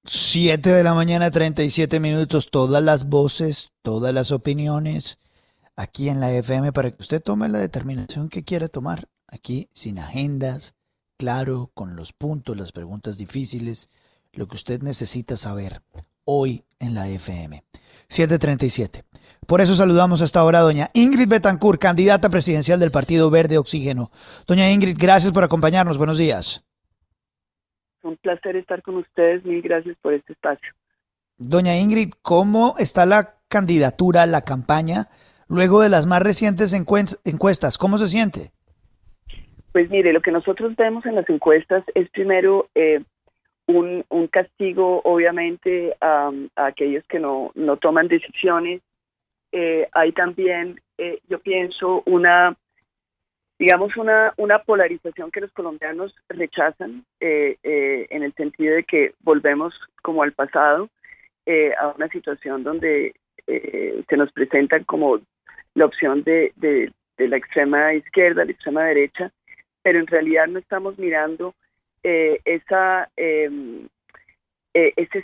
Siete de la mañana, 37 minutos, todas las voces, todas las opiniones, aquí en la FM para que usted tome la determinación que quiera tomar. Aquí sin agendas, claro, con los puntos, las preguntas difíciles, lo que usted necesita saber hoy en la FM. 7:37. Por eso saludamos hasta ahora a doña Ingrid Betancourt, candidata presidencial del Partido Verde Oxígeno. Doña Ingrid, gracias por acompañarnos. Buenos días. Un placer estar con ustedes. Mil gracias por este espacio. Doña Ingrid, ¿cómo está la candidatura, la campaña, luego de las más recientes encuestas? ¿Cómo se siente? Pues mire, lo que nosotros vemos en las encuestas es primero un castigo, obviamente, a aquellos que no toman decisiones. Hay también, yo pienso, una polarización que los colombianos rechazan, en el sentido de que volvemos como al pasado, a una situación donde se nos presentan como la opción de la extrema izquierda, la extrema derecha, pero en realidad no estamos mirando ese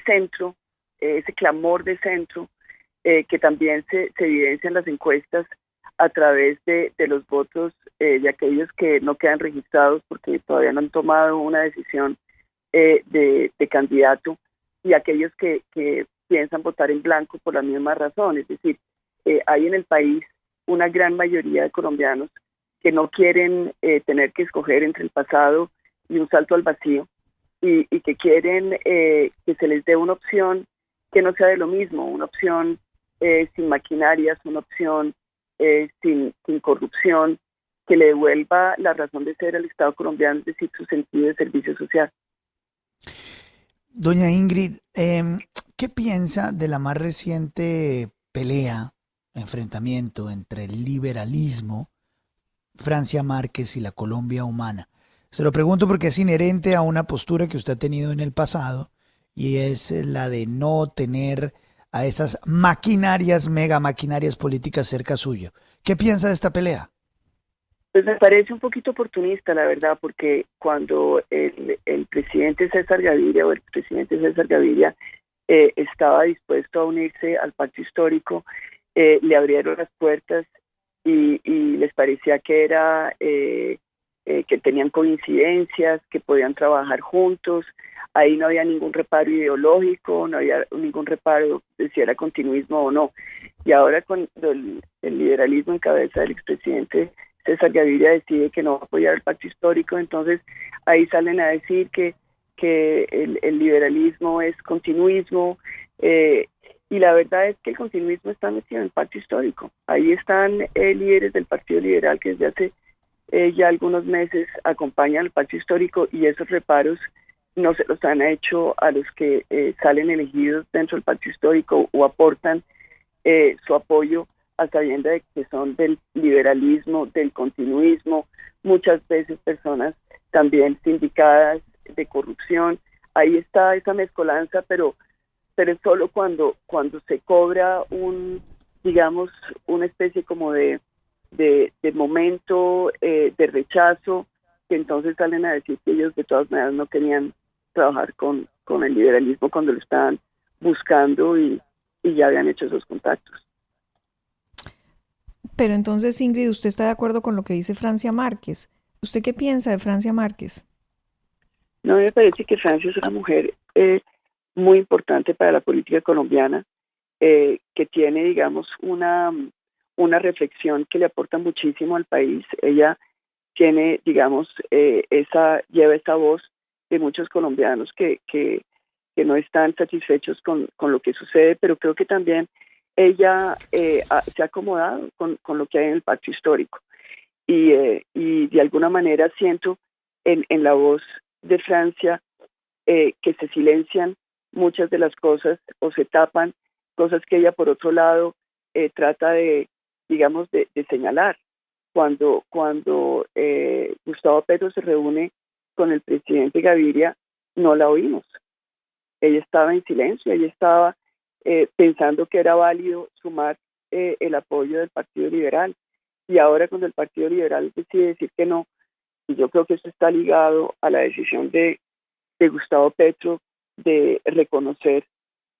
centro, ese clamor de centro, que también se evidencia en las encuestas a través de los votos de aquellos que no quedan registrados porque todavía no han tomado una decisión de candidato, y aquellos que piensan votar en blanco por la misma razón. Es decir, hay en el país una gran mayoría de colombianos que no quieren tener que escoger entre el pasado y un salto al vacío, y que quieren que se les dé una opción que no sea de lo mismo, una opción sin maquinarias, una opción sin corrupción, que le devuelva la razón de ser al Estado colombiano, es decir, su sentido de servicio social. Doña Ingrid, ¿qué piensa de la más reciente pelea, enfrentamiento entre el liberalismo, Francia Márquez y la Colombia humana? Se lo pregunto porque es inherente a una postura que usted ha tenido en el pasado y es la de no tener a esas maquinarias, mega maquinarias políticas cerca suyo. ¿Qué piensa de esta pelea? Pues me parece un poquito oportunista, la verdad, porque cuando el presidente César Gaviria o el presidente César Gaviria estaba dispuesto a unirse al pacto histórico, le abrieron las puertas y les parecía que era que tenían coincidencias, que podían trabajar juntos. Ahí no había ningún reparo ideológico, no había ningún reparo de si era continuismo o no. Y ahora con el liberalismo en cabeza del expresidente César Gaviria decide que no va a apoyar el pacto histórico, entonces ahí salen a decir que el liberalismo es continuismo, y la verdad es que el continuismo está metido en el pacto histórico. Ahí están líderes del Partido Liberal que desde hace ya algunos meses acompañan al pacto histórico, y esos reparos no se los han hecho a los que salen elegidos dentro del pacto histórico o aportan su apoyo a sabiendas de que son del liberalismo, del continuismo, muchas veces personas también sindicadas de corrupción. Ahí está esa mezcolanza, pero es solo cuando se cobra digamos, una especie como de momento de rechazo, que entonces salen a decir que ellos de todas maneras no querían trabajar con el liberalismo cuando lo estaban buscando, y ya habían hecho esos contactos. Pero entonces, Ingrid, ¿usted está de acuerdo con lo que dice Francia Márquez? ¿Usted qué piensa de Francia Márquez? No, me parece que Francia es una mujer muy importante para la política colombiana, que tiene, digamos, una reflexión que le aporta muchísimo al país. Ella tiene, digamos, lleva esa voz de muchos colombianos que no están satisfechos con lo que sucede, pero creo que también ella se ha acomodado con lo que hay en el pacto histórico, y de alguna manera siento en la voz de Francia que se silencian muchas de las cosas o se tapan cosas que ella por otro lado trata digamos, de señalar. Cuando Gustavo Petro se reúne con el presidente Gaviria, no la oímos. Ella estaba en silencio, ella estaba pensando que era válido sumar el apoyo del Partido Liberal. Y ahora cuando el Partido Liberal decide decir que no, y yo creo que eso está ligado a la decisión de Gustavo Petro de reconocer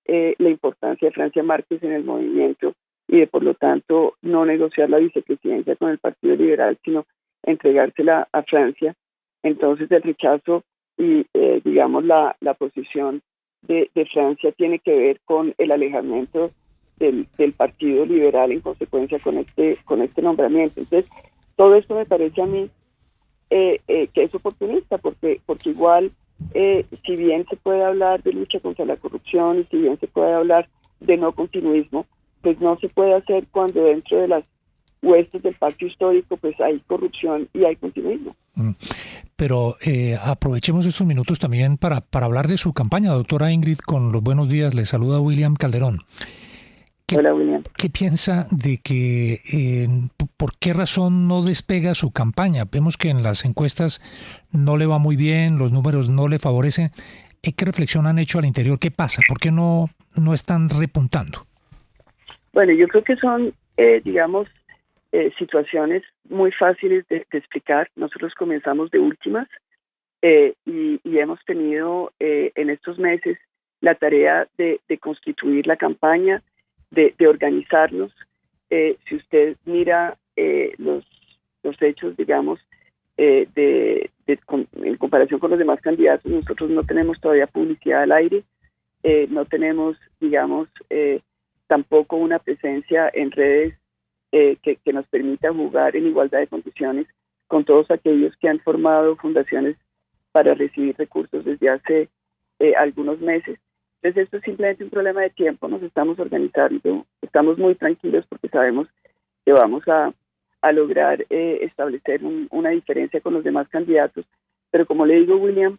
la importancia de Francia Márquez en el movimiento y de, por lo tanto, no negociar la vicepresidencia con el Partido Liberal, sino entregársela a Francia. Entonces, el rechazo y, digamos, la posición de Francia tiene que ver con el alejamiento del Partido Liberal en consecuencia con este nombramiento. Entonces, todo esto me parece a mí que es oportunista, porque igual, si bien se puede hablar de lucha contra la corrupción y si bien se puede hablar de no continuismo, pues no se puede hacer cuando dentro de las huestes del pacto histórico pues hay corrupción y hay continuismo. Pero aprovechemos estos minutos también para hablar de su campaña, doctora Ingrid. Con los buenos días, le saluda William Calderón. Hola, William. ¿Qué piensa de que, por qué razón no despega su campaña? Vemos que en las encuestas no le va muy bien, los números no le favorecen. ¿Qué reflexión han hecho al interior? ¿Qué pasa? ¿Por qué no están repuntando? Bueno, yo creo que son, digamos, situaciones muy fáciles de explicar. Nosotros comenzamos de últimas y hemos tenido en estos meses la tarea de constituir la campaña, de organizarnos. Si usted mira los hechos, digamos, en comparación con los demás candidatos, nosotros no tenemos todavía publicidad al aire, no tenemos, digamos, tampoco una presencia en redes que nos permita jugar en igualdad de condiciones con todos aquellos que han formado fundaciones para recibir recursos desde hace algunos meses. Entonces esto es simplemente un problema de tiempo, nos estamos organizando, estamos muy tranquilos porque sabemos que vamos a lograr establecer una diferencia con los demás candidatos, pero como le digo, William,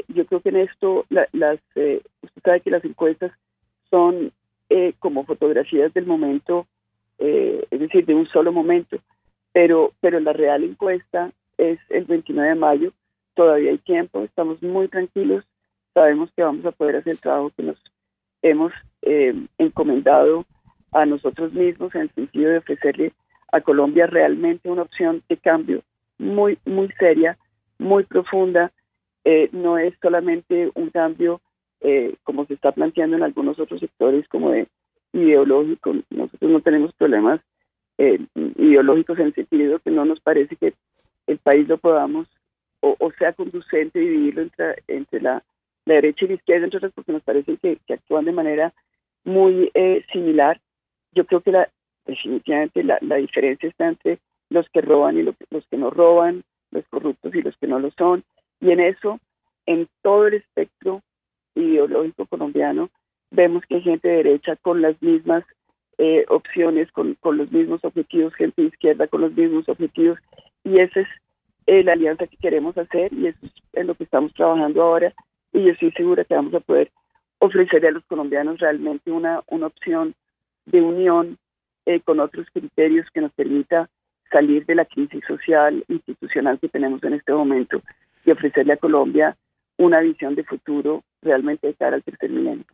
yo creo que en esto usted sabe que las encuestas son como fotografías del momento, es decir, de un solo momento, pero la real encuesta es el 29 de mayo, todavía hay tiempo, estamos muy tranquilos, sabemos que vamos a poder hacer el trabajo que nos hemos encomendado a nosotros mismos en el sentido de ofrecerle a Colombia realmente una opción de cambio muy, muy seria, muy profunda. No es solamente un cambio como se está planteando en algunos otros sectores como de ideológico. Nosotros no tenemos problemas ideológicos en el sentido que no nos parece que el país lo podamos o sea conducente dividirlo entre la derecha y la izquierda, entre otras porque nos parece que actúan de manera muy similar. Yo creo que definitivamente la diferencia está entre los que roban y los que no roban, los corruptos y los que no lo son, y en eso, en todo el espectro ideológico colombiano, vemos que hay gente de derecha con las mismas opciones, con los mismos objetivos, gente de izquierda con los mismos objetivos, y esa es la alianza que queremos hacer, y eso es lo que estamos trabajando ahora, y yo estoy segura que vamos a poder ofrecerle a los colombianos realmente una opción de unión con otros criterios que nos permita salir de la crisis social, institucional que tenemos en este momento y ofrecerle a Colombia una visión de futuro realmente de cara al tercer milenio.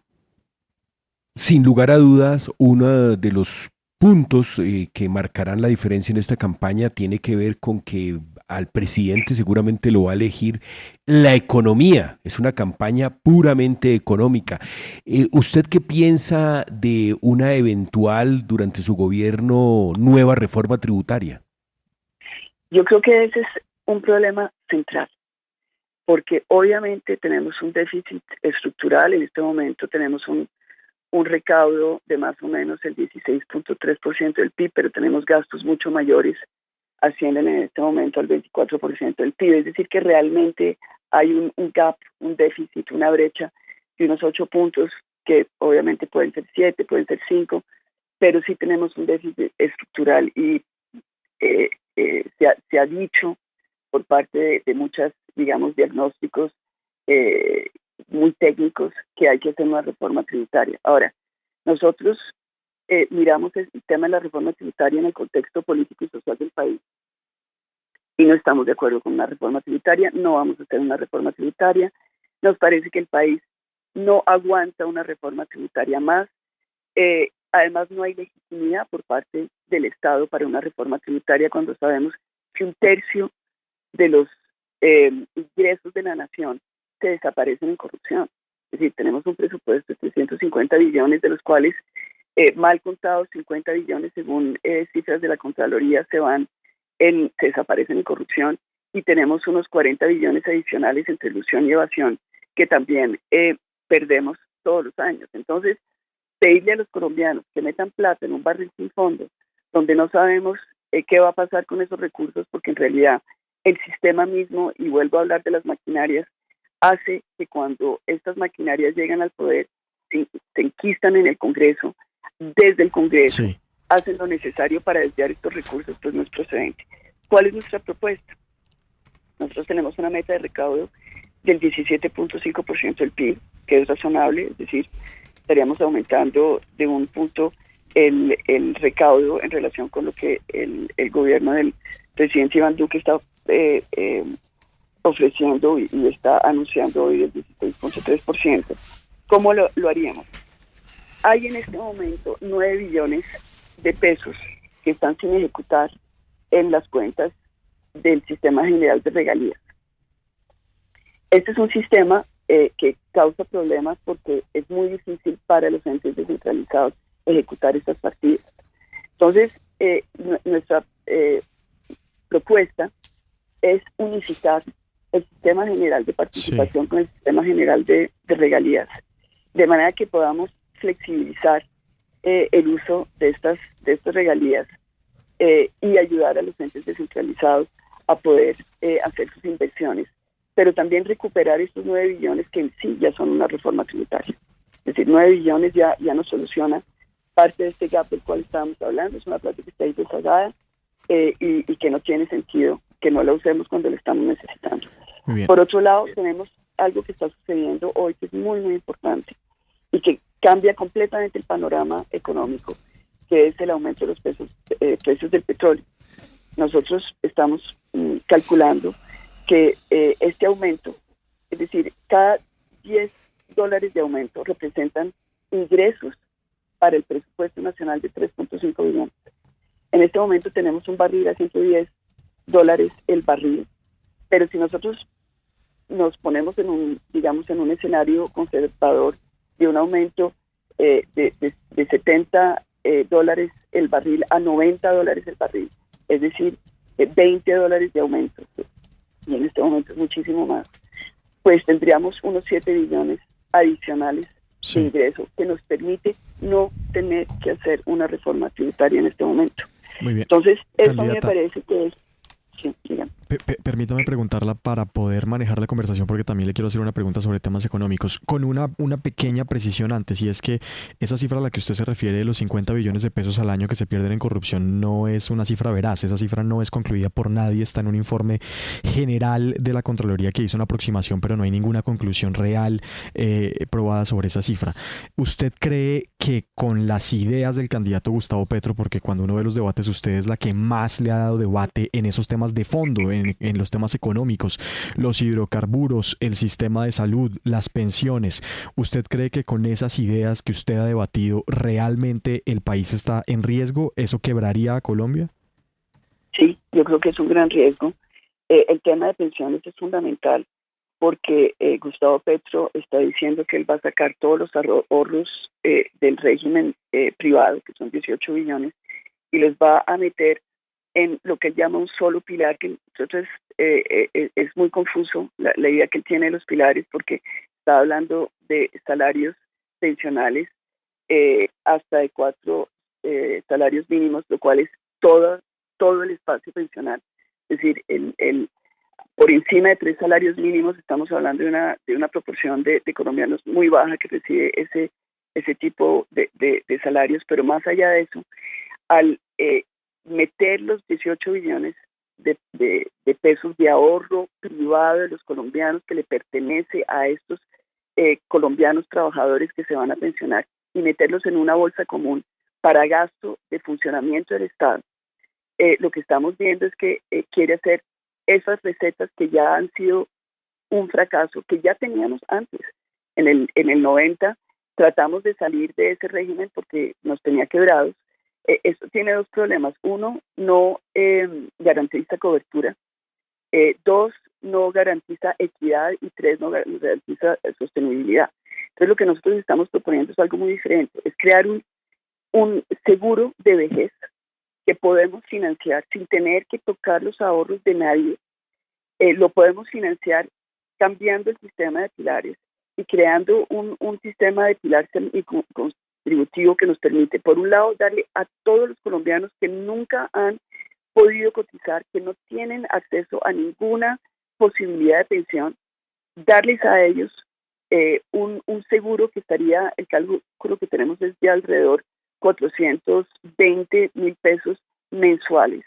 Sin lugar a dudas, uno de los puntos que marcarán la diferencia en esta campaña tiene que ver con que al presidente seguramente lo va a elegir la economía. Es una campaña puramente económica. ¿Usted qué piensa de una eventual, durante su gobierno, nueva reforma tributaria? Yo creo que ese es un problema central, porque obviamente tenemos un déficit estructural. En este momento tenemos un recaudo de más o menos el 16.3% del PIB, pero tenemos gastos mucho mayores, ascienden en este momento al 24% del PIB. Es decir, que realmente hay un gap, un déficit, una brecha de unos 8 puntos, que obviamente pueden ser 7, pueden ser 5, pero sí tenemos un déficit estructural y se ha dicho por parte de muchas, digamos, diagnósticos muy técnicos que hay que hacer una reforma tributaria. Ahora, nosotros miramos el tema de la reforma tributaria en el contexto político y social del país y no estamos de acuerdo con una reforma tributaria, no vamos a hacer una reforma tributaria, nos parece que el país no aguanta una reforma tributaria más, además no hay legitimidad por parte del Estado para una reforma tributaria cuando sabemos que un tercio de los ingresos de la nación se desaparecen en corrupción. Es decir, tenemos un presupuesto de 350 billones, de los cuales mal contados 50 billones, según cifras de la Contraloría, se desaparecen en corrupción, y tenemos unos 40 billones adicionales entre ilusión y evasión que también perdemos todos los años. Entonces, pedirle a los colombianos que metan plata en un barril sin fondo, donde no sabemos qué va a pasar con esos recursos, porque en realidad el sistema mismo, y vuelvo a hablar de las maquinarias, hace que cuando estas maquinarias llegan al poder, se enquistan en el Congreso, desde el Congreso, Sí. hacen lo necesario para desviar estos recursos, pues no es procedente. ¿Cuál es nuestra propuesta? Nosotros tenemos una meta de recaudo del 17.5% del PIB, que es razonable, es decir, estaríamos aumentando de un punto el recaudo en relación con lo que el gobierno del presidente Iván Duque está ofreciendo y está anunciando hoy el 16.3%. ¿Cómo lo haríamos? Hay en este momento 9 billones de pesos que están sin ejecutar en las cuentas del Sistema General de Regalías. Este es un sistema que causa problemas porque es muy difícil para los entes descentralizados ejecutar estas partidas. Entonces, nuestra propuesta es unificar el Sistema General de Participación con el Sistema General de Regalías, de manera que podamos flexibilizar el uso de estas regalías y ayudar a los entes descentralizados a poder hacer sus inversiones, pero también recuperar estos 9 billones que en sí ya son una reforma tributaria. Es decir, 9 billones ya nos soluciona parte de este gap del cual estábamos hablando. Es una plata que está ahí rezagada y que no tiene sentido que no la usemos cuando la estamos necesitando. Muy bien. Por otro lado, tenemos algo que está sucediendo hoy que es muy, muy importante y que cambia completamente el panorama económico, que es el aumento de los precios del petróleo. Nosotros estamos calculando que este aumento, es decir, cada $10 de aumento representan ingresos para el presupuesto nacional de 3.5 billones. En este momento tenemos un barril a $110 el barril, pero si nosotros nos ponemos en un escenario conservador de un aumento de $70 el barril a $90 el barril, es decir, $20 de aumento, y en este momento es muchísimo más, pues tendríamos unos 7 billones adicionales de ingresos que nos permite no tener que hacer una reforma tributaria en este momento. Muy bien. Entonces, eso Candidata, me parece que es... Sí, dígame. Permítame preguntarla para poder manejar la conversación, porque también le quiero hacer una pregunta sobre temas económicos, con una pequeña precisión antes, y es que esa cifra a la que usted se refiere de los 50 billones de pesos al año que se pierden en corrupción no es una cifra veraz. Esa cifra no es concluida por nadie, está en un informe general de la Contraloría que hizo una aproximación, pero no hay ninguna conclusión real probada sobre esa cifra. ¿Usted cree que con las ideas del candidato Gustavo Petro, porque cuando uno ve los debates usted es la que más le ha dado debate en esos temas de fondo, en los temas económicos, los hidrocarburos, el sistema de salud, las pensiones, ¿usted cree que con esas ideas que usted ha debatido realmente el país está en riesgo? ¿Eso quebraría a Colombia? Sí, yo creo que es un gran riesgo. El tema de pensiones es fundamental porque Gustavo Petro está diciendo que él va a sacar todos los ahorros del régimen privado, que son 18 billones, y los va a meter en lo que él llama un solo pilar, que entonces es muy confuso la idea que él tiene de los pilares, porque está hablando de salarios pensionales hasta de 4 salarios mínimos, lo cual es todo el espacio pensional. Es decir, por encima de 3 salarios mínimos estamos hablando de una proporción de colombianos muy baja que recibe ese tipo de salarios, pero más allá de eso, al meter los 18 billones de pesos de ahorro privado de los colombianos que le pertenece a estos colombianos trabajadores que se van a pensionar y meterlos en una bolsa común para gasto de funcionamiento del Estado, lo que estamos viendo es que quiere hacer esas recetas que ya han sido un fracaso, que ya teníamos antes. En el 90 tratamos de salir de ese régimen porque nos tenía quebrados. Esto tiene 2 problemas. 1, no garantiza cobertura. 2, no garantiza equidad. Y 3, no garantiza sostenibilidad. Entonces lo que nosotros estamos proponiendo es algo muy diferente, es crear un seguro de vejez que podemos financiar sin tener que tocar los ahorros de nadie. Lo podemos financiar cambiando el sistema de pilares y creando un sistema de pilares y contributivo que nos permite, por un lado, darle a todos los colombianos que nunca han podido cotizar, que no tienen acceso a ninguna posibilidad de pensión, darles a ellos un seguro que estaría, el cálculo que tenemos es de alrededor 420.000 pesos mensuales.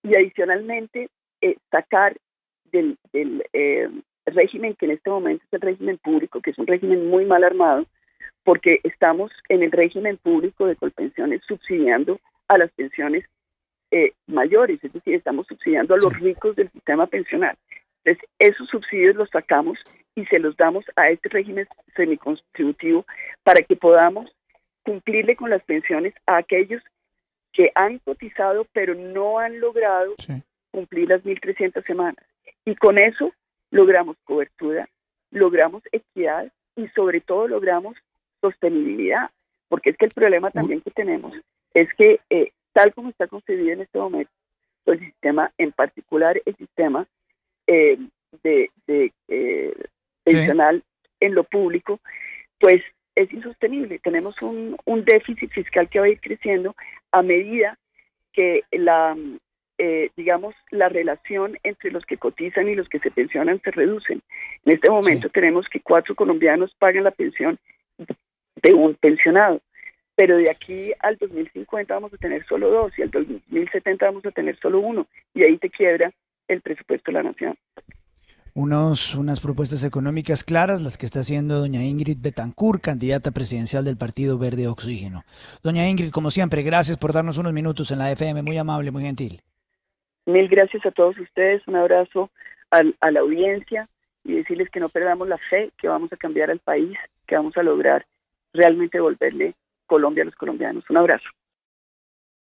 Y adicionalmente, sacar del régimen que en este momento es el régimen público, que es un régimen muy mal armado, porque estamos en el régimen público de Colpensiones subsidiando a las pensiones mayores, es decir, estamos subsidiando a los ricos del sistema pensional. Entonces, esos subsidios los sacamos y se los damos a este régimen semicontributivo para que podamos cumplirle con las pensiones a aquellos que han cotizado pero no han logrado cumplir las 1.300 semanas. Y con eso logramos cobertura, logramos equidad y sobre todo logramos sostenibilidad, porque es que el problema también que tenemos es que tal como está concebido en este momento, el sistema, en particular el sistema pensional en lo público, pues es insostenible. Tenemos un déficit fiscal que va a ir creciendo a medida que la relación entre los que cotizan y los que se pensionan se reducen. En este momento tenemos que 4 colombianos pagan la pensión de un pensionado, pero de aquí al 2050 vamos a tener solo 2 y al 2070 vamos a tener solo 1 y ahí te quiebra el presupuesto de la nación. Unas propuestas económicas claras, las que está haciendo doña Ingrid Betancourt, candidata presidencial del Partido Verde Oxígeno. Doña Ingrid, como siempre, gracias por darnos unos minutos en la FM, muy amable, muy gentil. Mil gracias a todos ustedes, un abrazo a la audiencia y decirles que no perdamos la fe, que vamos a cambiar al país, que vamos a lograr realmente devolverle Colombia a los colombianos. Un abrazo.